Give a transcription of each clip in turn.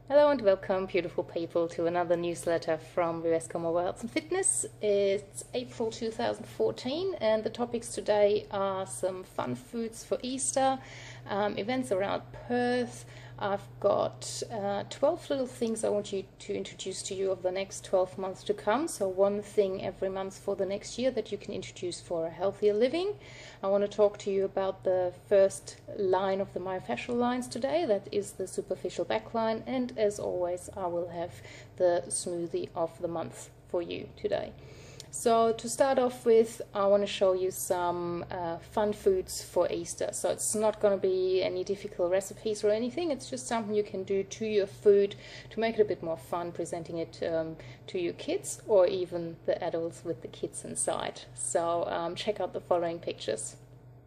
Hello and welcome, beautiful people, to another newsletter from Myofascial Health and Fitness. It's April 2014 and the topics today are some fun foods for Easter, events around Perth. I've got 12 little things I want to introduce to you over the next 12 months to come. So one thing every month for the next year that you can introduce for a healthier living. I want to talk to you about the first line of the myofascial lines today. That is the superficial backline. And as always, I will have the smoothie of the month for you today. So to start off with, I want to show you some fun foods for Easter. So it's not going to be any difficult recipes or anything. It's just something you can do to your food to make it a bit more fun, presenting it to your kids or even the adults with the kids inside. So check out the following pictures.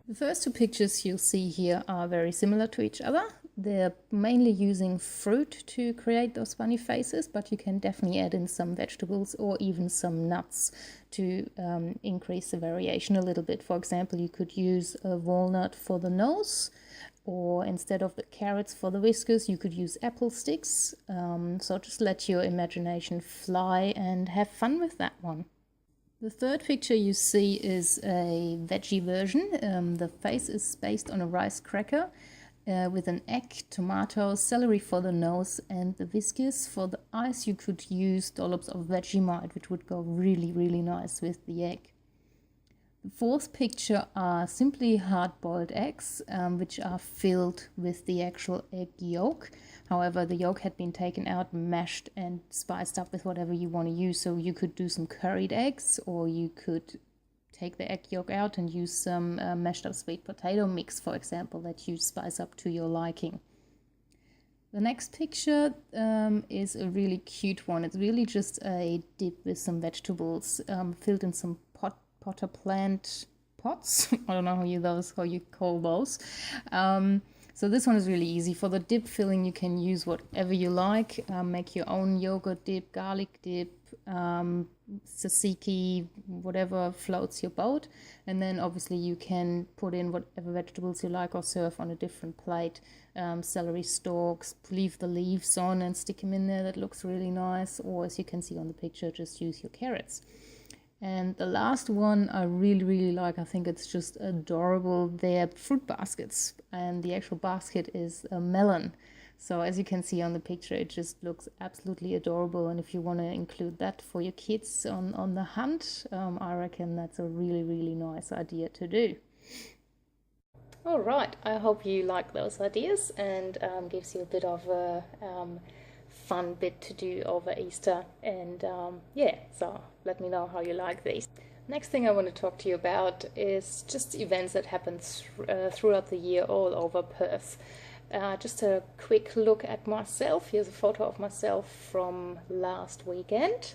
The first two pictures you'll see here are very similar to each other. They're mainly using fruit to create those funny faces, but you can definitely add in some vegetables or even some nuts to increase the variation a little bit. For example, you could use a walnut for the nose, or instead of the carrots for the whiskers, you could use apple sticks. So just let your imagination fly and have fun with that one. The third picture you see is a veggie version. The face is based on a rice cracker with an egg, tomato, celery for the nose, and the whiskers. For the eyes you could use dollops of Vegemite, which would go really, really nice with the egg. The fourth picture are simply hard-boiled eggs, which are filled with the actual egg yolk. However, the yolk had been taken out, mashed and spiced up with whatever you want to use. So you could do some curried eggs, or you could take the egg yolk out and use some mashed up sweet potato mix, for example, that you spice up to your liking. The next picture is a really cute one. It's really just a dip with some vegetables filled in some potter plant pots. I don't know how you call those. So this one is really easy. For the dip filling, you can use whatever you like. Make your own yogurt dip, garlic dip, tzatziki, whatever floats your boat. And then obviously you can put in whatever vegetables you like or serve on a different plate. Celery stalks, leave the leaves on and stick them in there. That looks really nice. Or as you can see on the picture, just use your carrots. And the last one I really, really like. I think it's just adorable. They're fruit baskets, and the actual basket is a melon. So as you can see on the picture, it just looks absolutely adorable. And if you want to include that for your kids on the hunt, I reckon that's a really, really nice idea to do. All right, I hope you like those ideas and gives you a bit of a fun bit to do over Easter. And yeah, so let me know how you like these. Next thing I want to talk to you about is just events that happen throughout the year all over Perth. Just a quick look at myself. Here's a photo of myself from last weekend.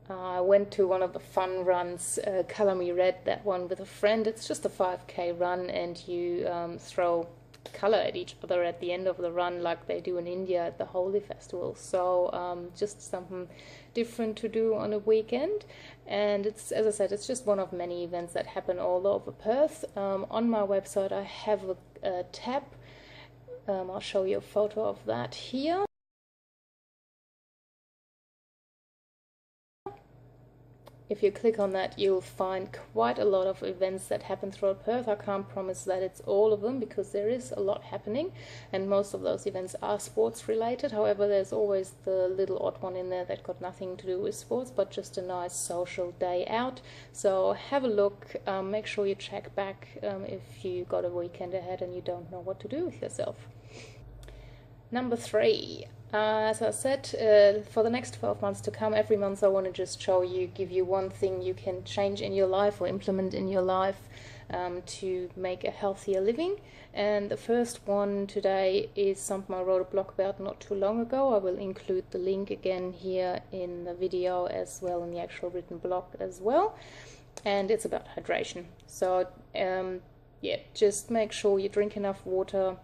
I went to one of the fun runs, Colour Me Red, that one with a friend. It's just a 5K run, and you throw colour at each other at the end of the run, like they do in India at the Holi festival. So just something different to do on a weekend. And it's, as I said, it's just one of many events that happen all over Perth. On my website I have a tab. I'll show you a photo of that here. If you click on that, you'll find quite a lot of events that happen throughout Perth. I can't promise that it's all of them because there is a lot happening, and most of those events are sports related. However, there's always the little odd one in there that got nothing to do with sports, but just a nice social day out. So have a look, make sure you check back if you got a weekend ahead and you don't know what to do with yourself. Number 3. As I said, for the next 12 months to come, every month I want to just give you one thing you can change in your life or implement in your life to make a healthier living. And the first one today is something I wrote a blog about not too long ago. I will include the link again here in the video as well, in the actual written blog as well. And it's about hydration. So yeah, just make sure you drink enough water.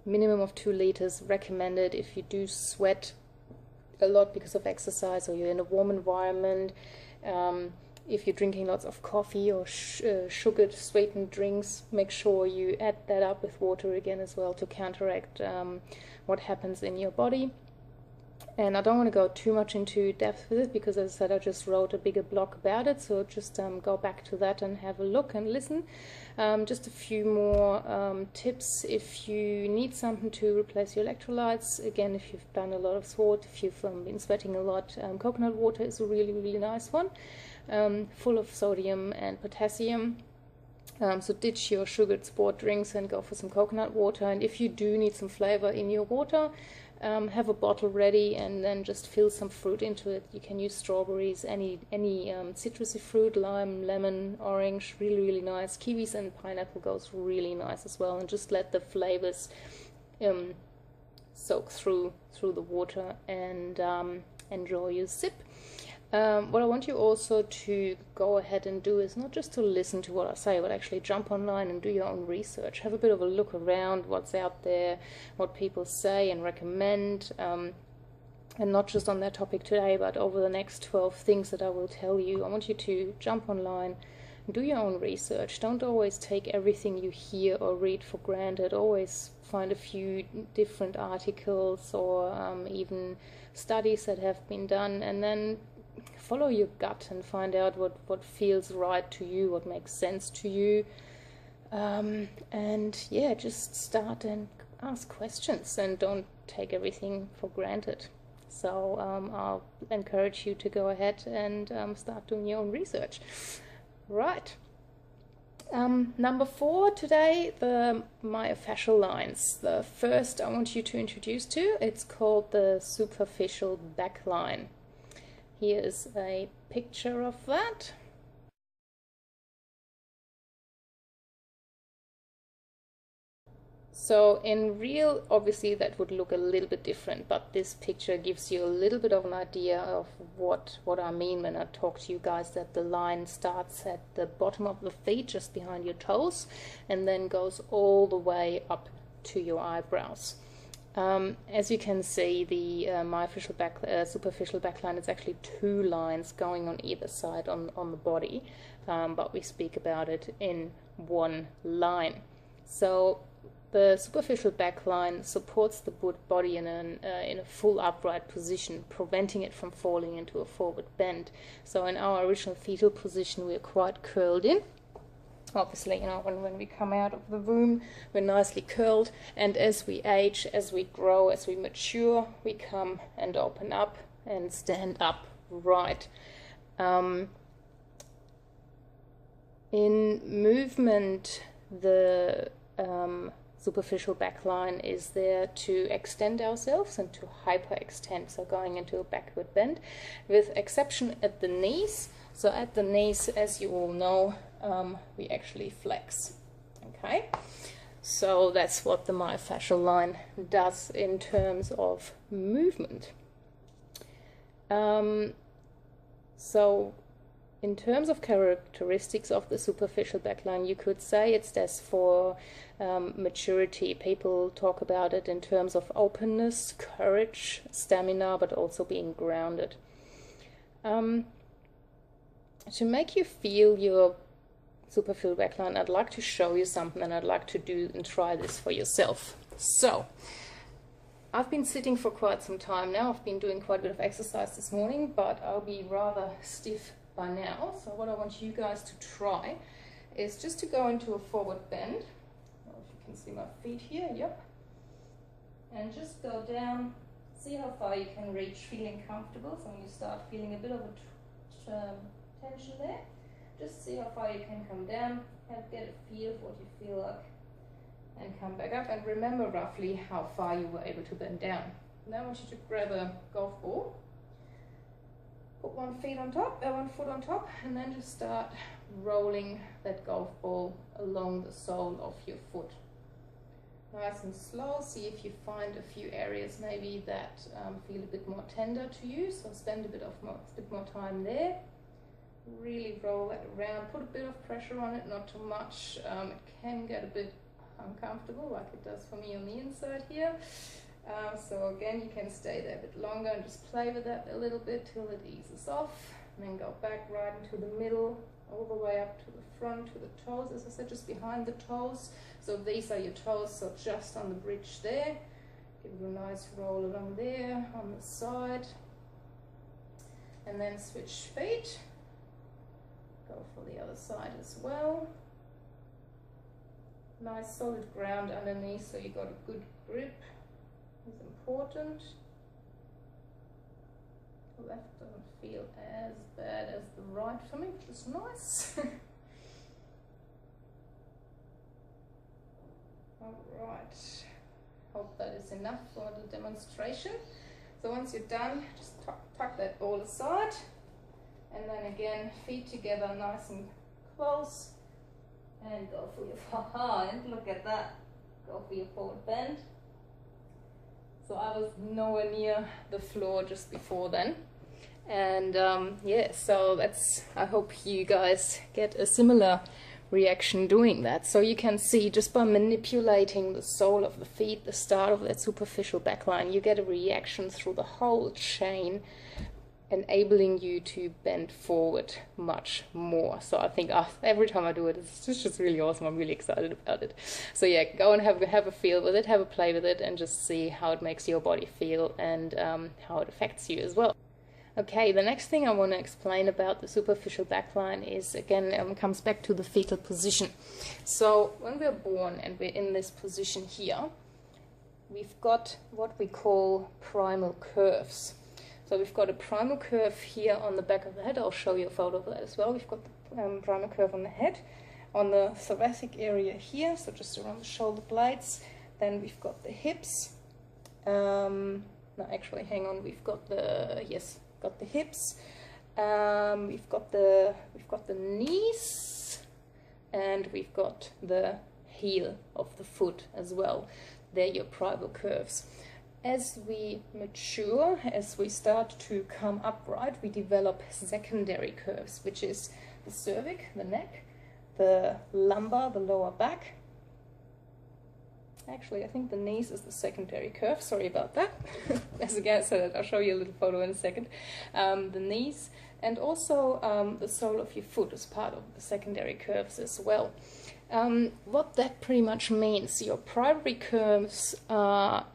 Minimum of 2 liters recommended. If you do sweat a lot because of exercise or you're in a warm environment, if you're drinking lots of coffee or sugared sweetened drinks, make sure you add that up with water again as well to counteract what happens in your body. And I don't want to go too much into depth with it because, as I said, I just wrote a bigger blog about it, so just go back to that and have a look and listen. Just a few more tips if you need something to replace your electrolytes. Again, if you've done a lot of sport, if you've been sweating a lot, coconut water is a really, really nice one, full of sodium and potassium. So ditch your sugared sport drinks and go for some coconut water. And if you do need some flavor in your water, have a bottle ready and then just fill some fruit into it. You can use strawberries, any citrusy fruit, lime, lemon, orange, really, really nice. Kiwis and pineapple goes really nice as well. And just let the flavors soak through the water and enjoy your sip. What I want you also to go ahead and do is not just to listen to what I say, but actually jump online and do your own research. Have a bit of a look around what's out there, what people say and recommend, and not just on that topic today, but over the next 12 things that I will tell you. I want you to jump online and do your own research. Don't always take everything you hear or read for granted. Always find a few different articles or even studies that have been done, and then follow your gut and find out what feels right to you, what makes sense to you, and yeah, just start and ask questions and don't take everything for granted. So I'll encourage you to go ahead and start doing your own research. Right. Number 4 today, the myofascial lines. The first I want you to introduce to, it's called the superficial backline. Here's a picture of that. So in real, obviously that would look a little bit different, but this picture gives you a little bit of an idea of what I mean when I talk to you guys, that the line starts at the bottom of the feet, just behind your toes, and then goes all the way up to your eyebrows. As you can see, the myofascial superficial backline is actually 2 lines going on either side on the body, but we speak about it in 1 line. So the superficial backline supports the body in a full upright position, preventing it from falling into a forward bend. So in our original fetal position, we're quite curled in. Obviously, you know, when we come out of the womb, we're nicely curled, and as we age, as we grow, as we mature, we come and open up and stand up right. In movement, the superficial backline is there to extend ourselves and to hyperextend, so going into a backward bend, with exception at the knees. So at the knees, as you all know, we actually flex. Okay, so that's what the myofascial line does in terms of movement. So in terms of characteristics of the superficial backline, you could say it's there for maturity. People talk about it in terms of openness, courage, stamina, but also being grounded. To make you feel your superficial backline, I'd like to show you something, and I'd like to do and try this for yourself. So I've been sitting for quite some time now. I've been doing quite a bit of exercise this morning, but I'll be rather stiff by now. So what I want you guys to try is just to go into a forward bend. I don't know if you can see my feet here, yep. And just go down, see how far you can reach, feeling comfortable. So when you start feeling a bit of a tension there, just see how far you can come down, get a feel of what you feel like, and come back up, and remember roughly how far you were able to bend down. Now I want you to grab a golf ball, put one foot on top, and then just start rolling that golf ball along the sole of your foot. Nice and slow. See if you find a few areas maybe that feel a bit more tender to you, so spend a bit more time there. Really roll that around, put a bit of pressure on it, not too much. It can get a bit uncomfortable, like it does for me on the inside here. So again, you can stay there a bit longer and just play with that a little bit till it eases off. and then go back right into the middle, all the way up to the front, to the toes, as I said, just behind the toes. So these are your toes, so just on the bridge there. Give it a nice roll along there, on the side. And then switch feet. Go for the other side as well. Nice solid ground underneath, so you got a good grip. It's important. The left doesn't feel as bad as the right for me, which is nice. Alright, hope that is enough for the demonstration. So once you're done, just tuck that all aside, and then again, feet together nice and close, and go for your forehand. Look at that, go for your forward bend. So I was nowhere near the floor just before then. And yeah, so that's, I hope you guys get a similar reaction doing that. So you can see just by manipulating the sole of the feet, the start of that superficial backline, you get a reaction through the whole chain, enabling you to bend forward much more. So I think every time I do it, it's just really awesome. I'm really excited about it. So yeah, go and have a feel with it, have a play with it, and just see how it makes your body feel and how it affects you as well. Okay, the next thing I want to explain about the superficial backline is, again, comes back to the fetal position. So when we're born and we're in this position here, we've got what we call primal curves. So we've got a primal curve here on the back of the head. I'll show you a photo of that as well. We've got the primal curve on the head, on the thoracic area here, so just around the shoulder blades. Then we've got the hips. No, actually, hang on. We've got the got the hips. We've got the knees, and we've got the heel of the foot as well. They're your primal curves. As we mature, as we start to come upright, we develop secondary curves, which is the cervix, the neck, the lumbar, the lower back. Actually, I think the knees is the secondary curve. Sorry about that. As again, so I'll show you a little photo in a second. The knees, and also the sole of your foot is part of the secondary curves as well. What that pretty much means, your primary curves are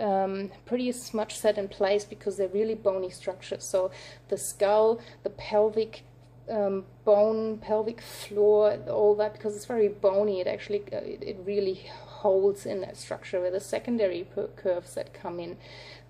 pretty much set in place because they're really bony structures. So the skull, the pelvic bone, pelvic floor, all that, because it's very bony, it actually it really holds in that structure. Where the secondary curves that come in,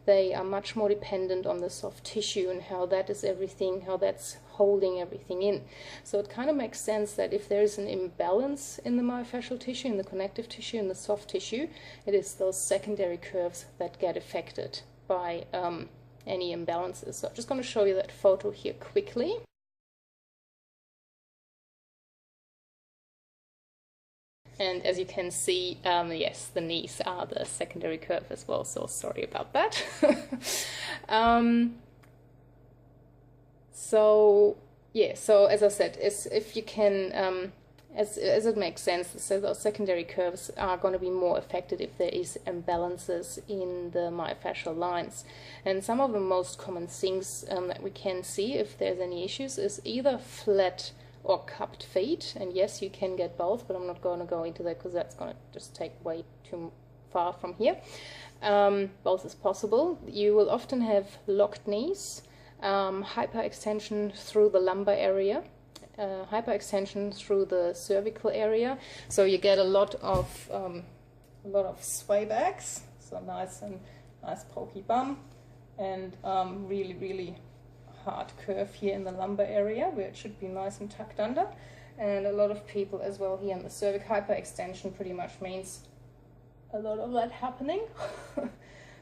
they are much more dependent on the soft tissue and how that is everything, how that's holding everything in. So it kind of makes sense that if there is an imbalance in the myofascial tissue, in the connective tissue, in the soft tissue, it is those secondary curves that get affected by any imbalances. So I'm just going to show you that photo here quickly. And as you can see, yes, the knees are the secondary curve as well, so sorry about that. So yeah, so as I said, if you can, as it makes sense, so those secondary curves are going to be more affected if there is imbalances in the myofascial lines. And some of the most common things that we can see if there's any issues is either flat or cupped feet, and yes, you can get both, but I'm not going to go into that because that's going to just take way too far from here. Both is possible. You will often have locked knees, hyperextension through the lumbar area, hyperextension through the cervical area, so you get a lot of sway backs, so nice pokey bum, and really hard curve here in the lumbar area where it should be nice and tucked under, and a lot of people as well here in the cervix. Hyperextension pretty much means a lot of that happening.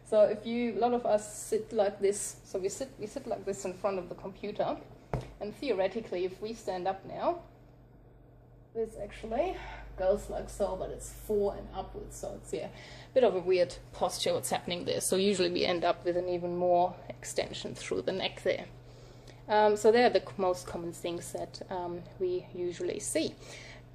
So a lot of us sit like this, so we sit like this in front of the computer, and theoretically if we stand up now, this actually goes like so, but it's fore and upwards, so it's a bit of a weird posture what's happening there. So usually we end up with an even more extension through the neck there. So they're the most common things that we usually see.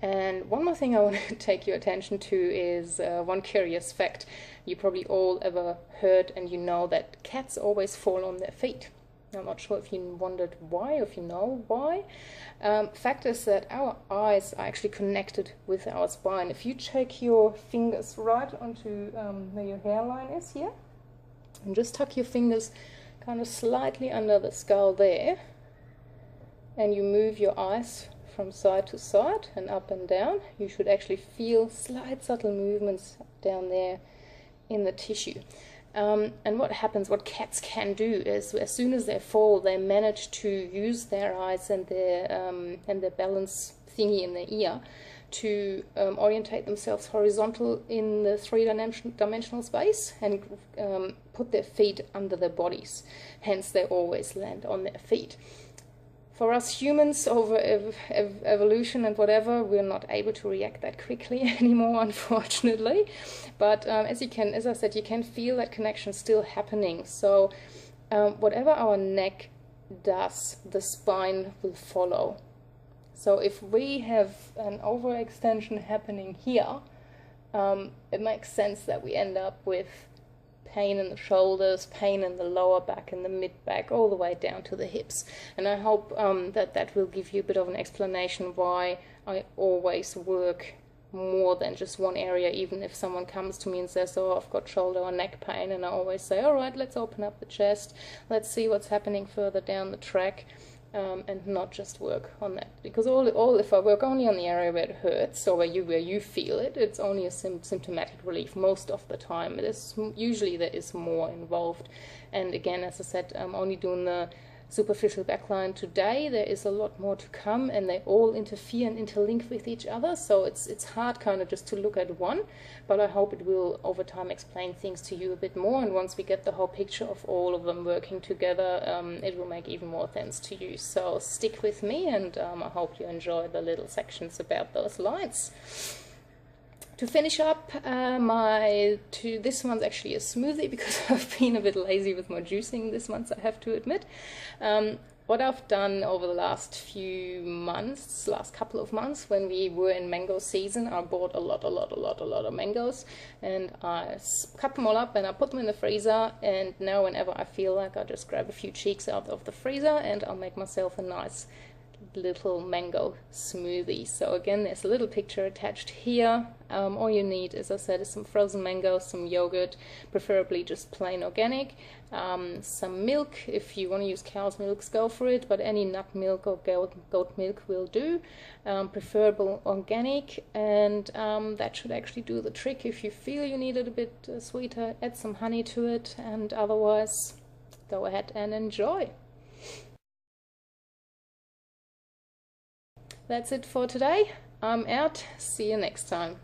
And one more thing I want to take your attention to is one curious fact. You probably all ever heard and you know that cats always fall on their feet. I'm not sure if you wondered why, or if you know why. Fact is that our eyes are actually connected with our spine. If you take your fingers right onto where your hairline is here, and just tuck your fingers kind of slightly under the skull there, and you move your eyes from side to side and up and down, you should actually feel slight subtle movements down there in the tissue. And what happens, what cats can do is, as soon as they fall, they manage to use their eyes and their balance thingy in their ear to orientate themselves horizontal in the three-dimensional space and put their feet under their bodies. Hence, they always land on their feet. For us humans, over evolution and whatever, we're not able to react that quickly anymore, unfortunately. But as I said, you can feel that connection still happening. So whatever our neck does, the spine will follow. So if we have an overextension happening here, it makes sense that we end up with pain in the shoulders, pain in the lower back and the mid back, all the way down to the hips. And I hope that will give you a bit of an explanation why I always work more than just one area, even if someone comes to me and says, oh, I've got shoulder or neck pain, and I always say, all right, let's open up the chest, let's see what's happening further down the track. And not just work on that, because if I work only on the area where it hurts or where you feel it, it's only a symptomatic relief most of the time. Usually there is more involved, and again, as I said, I'm only doing the superficial backline today. There is a lot more to come, and they all interfere and interlink with each other, so it's hard kind of just to look at one, but I hope it will over time explain things to you a bit more, and once we get the whole picture of all of them working together, it will make even more sense to you. So stick with me, and I hope you enjoy the little sections about those lines. To finish up, this one's actually a smoothie, because I've been a bit lazy with my juicing this month, I have to admit. What I've done over the last couple of months, when we were in mango season, I bought a lot of mangoes, and I cut them all up and I put them in the freezer, and now whenever I feel like, I just grab a few cheeks out of the freezer and I'll make myself a nice little mango smoothie. So again, there's a little picture attached here. All you need, as I said, is some frozen mangoes, some yogurt, preferably just plain organic, some milk. If you want to use cow's milk, go for it, but any nut milk or goat milk will do, preferable organic, and that should actually do the trick. If you feel you need it a bit sweeter, add some honey to it, and otherwise go ahead and enjoy. That's it for today. I'm out. See you next time.